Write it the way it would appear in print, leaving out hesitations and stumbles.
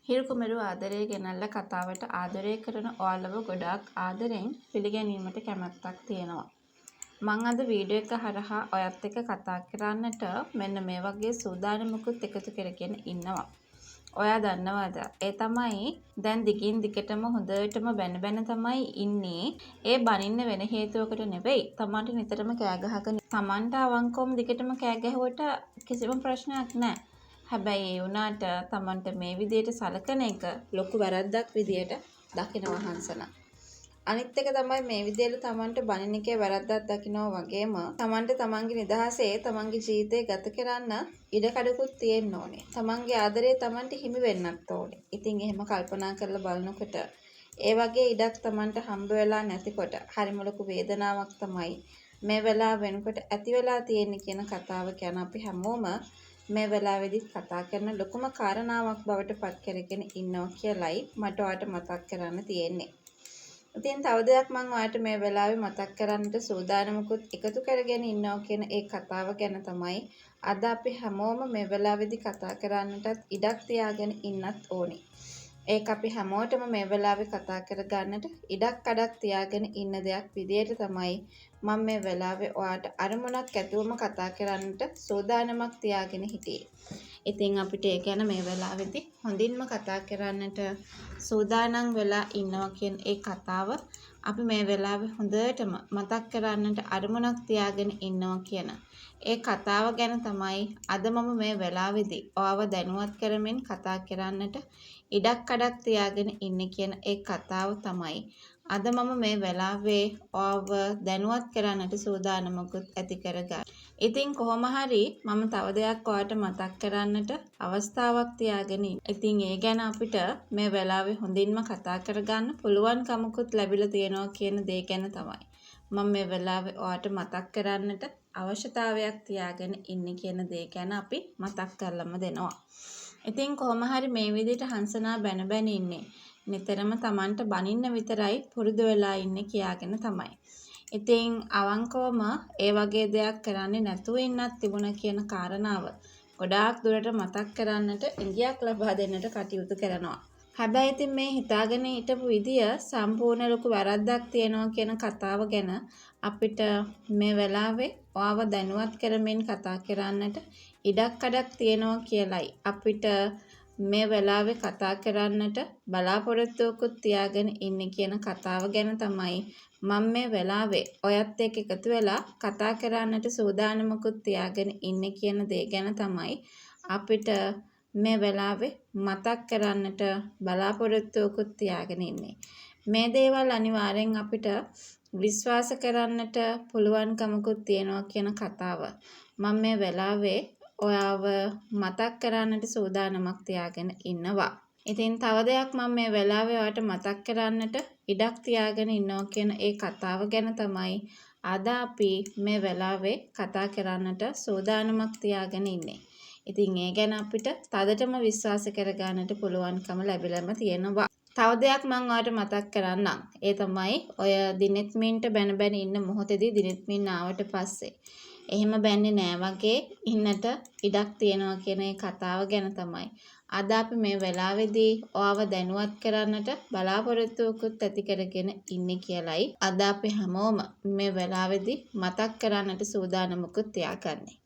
හිරු කුමරු ආදරය ගෙනල්ලා කතාවට ආදරය කරන ඔයාලව ගොඩාක් ආදරෙන් පිළිගැනීමට කැමැත්තක් තියෙනවා. මං අද වීඩියෝ එක හරහා ඔයත් එක්ක කතා කරන්නට මෙන්න මේ වගේ සූදානමකුත් එකතු කරගෙන ඉන්නවා. ඔයා දන්නවද? ඒ තමයි දැන් දිගින් දිගටම හොඳටම බැන තමයි ඉන්නේ. ඒ බනින්න වෙන හේතුවකට නෙවෙයි. Tamanට නිතරම කෑ ගහගෙන Tamanට අවංකවම දිගටම කෑ ගැහුවට කිසිම ප්‍රශ්නයක් නැහැ. හැබැයි ඒ වුණාට Tamanට මේ විදියට සලකන එක ලොකු වැරද්දක් විදියට දකිනවා හංසනා. අනිත් එක තමයි මේ විදියට Tamanට බනින එකේ වැරද්දක් දකිනවා වගේම Tamanට තමන්ගේ නිදහසේ තමන්ගේ ජීවිතේ ගත කරන්න ඉඩකඩකුත් තියෙන්න ඕනේ. තමන්ගේ ආදරේ Tamanට හිමි වෙන්නත් ඕනේ. ඉතින් එහෙම කල්පනා කරලා බලනකොට ඒ වගේ ඉඩක් Tamanට හම්බ වෙලා නැතිකොට හරිම ලොකු වේදනාවක් තමයි මේ වෙලාව වෙනකොට ඇති වෙලා තියෙන්නේ කියන කතාව ගැන අපි හැමෝම මේ වෙලාවේදීත් කතා කරන ලොකුම කාරණාවක් බවට පත් කරගෙන ඉන්නවා කියලයි මට ඔයාලට මතක් කරන්න තියෙන්නේ. ඉතින් තව දෙයක් මම ඔයාලට මේ වෙලාවේ මතක් කරන්නට සූදානමකුත් එකතු කරගෙන ඉන්නවා කියන ඒ කතාව ගැන තමයි අද අපි හැමෝම මේ වෙලාවේදී කතා කරන්නටත් ඉඩක් තියාගෙන ඉන්නත් ඕනේ. ඒක අපි හැමෝටම මේ වෙලාවේ කතා කරගන්නට ඉඩක් අඩක් තියාගෙන ඉන්න දෙයක් විදියට තමයි මම මේ වෙලාවේ ඔයාලට අරමුණක් ඇතුවම කතා කරන්නට සූදානමක් තියාගෙන හිටියේ. ඉතින් අපිට ඒ ගැන මේ වෙලාවේදී හොඳින්ම කතා කරන්නට සූදානම් වෙලා ඉන්නවා කියන ඒ කතාව අපි මේ වෙලාවේ හොඳටම මතක් කරන්නට අරමුණක් තියාගෙන ඉන්නවා කියන ඒ කතාව ගැන තමයි අද මම මේ වෙලාවේදී ඔයාව දැනුවත් කරමින් කතා කරන්නට ඉඩක් අඩක් තියාගෙන ඉන්නේ කියන ඒ කතාව තමයි අද මම මේ වෙලාවේ ඔයාව දැනුවත් කරන්නට සූදානමකුත් ඇති කරගන්න. ඉතින් කොහොම හරි මම තව දෙයක් ඔයාලට මතක් කරන්නට අවස්ථාවක් තියාගෙන ඉන්න. ඉතින් ඒ ගැන අපිට මේ වෙලාවේ හොඳින්ම කතා කරගන්න පුළුවන්කමකුත් ලැබිලා තියෙනවා කියන දේ ගැන තමයි මම මේ වෙලාවේ ඔයාලට මතක් කරන්නට අවශ්‍යතාවයක් තියාගෙන ඉන්නේ කියන දේ ගැන අපි මතක් කරලම දෙනවා. ඉතින් කොහොම හරි මේ විදිහට හංසනා බැන ඉන්නේ. නිතරම Tamanට බනින්න විතරයි පුරුදු වෙලා ඉන්නේ කියාගෙන තමයි. ඉතින් අවංකවම ඒ වගේ දෙයක් කරන්නේ නැතුව ඉන්නත් තිබුණා කියන කාරණාව ගොඩාක් දුරට මතක් කරන්නට ඉඟියක් ලබා දෙන්නට කටයුතු කරනවා. හැබැයි ඉතින් මේ හිතාගෙන හිටපු විදිය සම්පූර්ණ ලොකු වැරද්දක් තියෙනවා කියන කතාව ගැන අපිට මේ වෙලාවේ ඔයාව දැනුවත් කරමින් කතා කරන්නට ඉඩක් අඩක් තියෙනවා කියලයි අපිට මේ වෙලාවේ කතා කරන්නට බලාපොරොත්තුවකුත් තියාගෙන ඉන්නේ කියන කතාව ගැන තමයි මම මේ වෙලාවේ ඔයත් එක්ක එකතු වෙලා කතා කරන්නට සූදානමකුත් තියාගෙන ඉන්නේ කියන දේ ගැන තමයි අපිට මේ වෙලාවේ මතක් කරන්නට බලාපොරොත්තුවකුත් තියාගෙන ඉන්නේ. මේ දේවල් අනිවාර්යෙන් අපිට විශ්වාස කරන්නට පුළුවන්කමකුත් තියෙනවා කියන කතාව මම මේ වෙලාවේ ඔයාව මතක් කරන්නට සූදානමක් තියාගෙන ඉන්නවා. ඉතින් තව දෙයක් මම මේ වෙලාවේ ඔයාලට මතක් කරන්නට ඉඩක් තියාගෙන ඉන්නවා කියන ඒ කතාව ගැන තමයි අද අපි මේ වෙලාවේ කතා කරන්නට සූදානමක් තියාගෙන ඉන්නේ. ඉතින් ඒ ගැන අපිට තදටම විශ්වාස කරගන්නට පුළුවන්කම ලැබිලාම තියෙනවා. තව දෙයක් මම ඔයාලට මතක් කරන්නම්. ඒ තමයි ඔය දිනෙත්මින්ට බැන ඉන්න මොහොතේදී දිනෙත්මින් ආවට පස්සේ එහෙම බැන්නේ නෑ වගේ ඉන්නට ඉඩක් තියෙනවා කියන ඒ කතාව ගැන තමයි අද අපි මේ වෙලාවේදී ඔයාව දැනුවත් කරන්නට බලාපොරොත්තුවකුත් ඇති කරගෙන ඉන්නේ කියලයි අද අපි හැමෝම මේ වෙලාවේදී මතක් කරන්නට සූදානමකුත් තියාගන්නේ.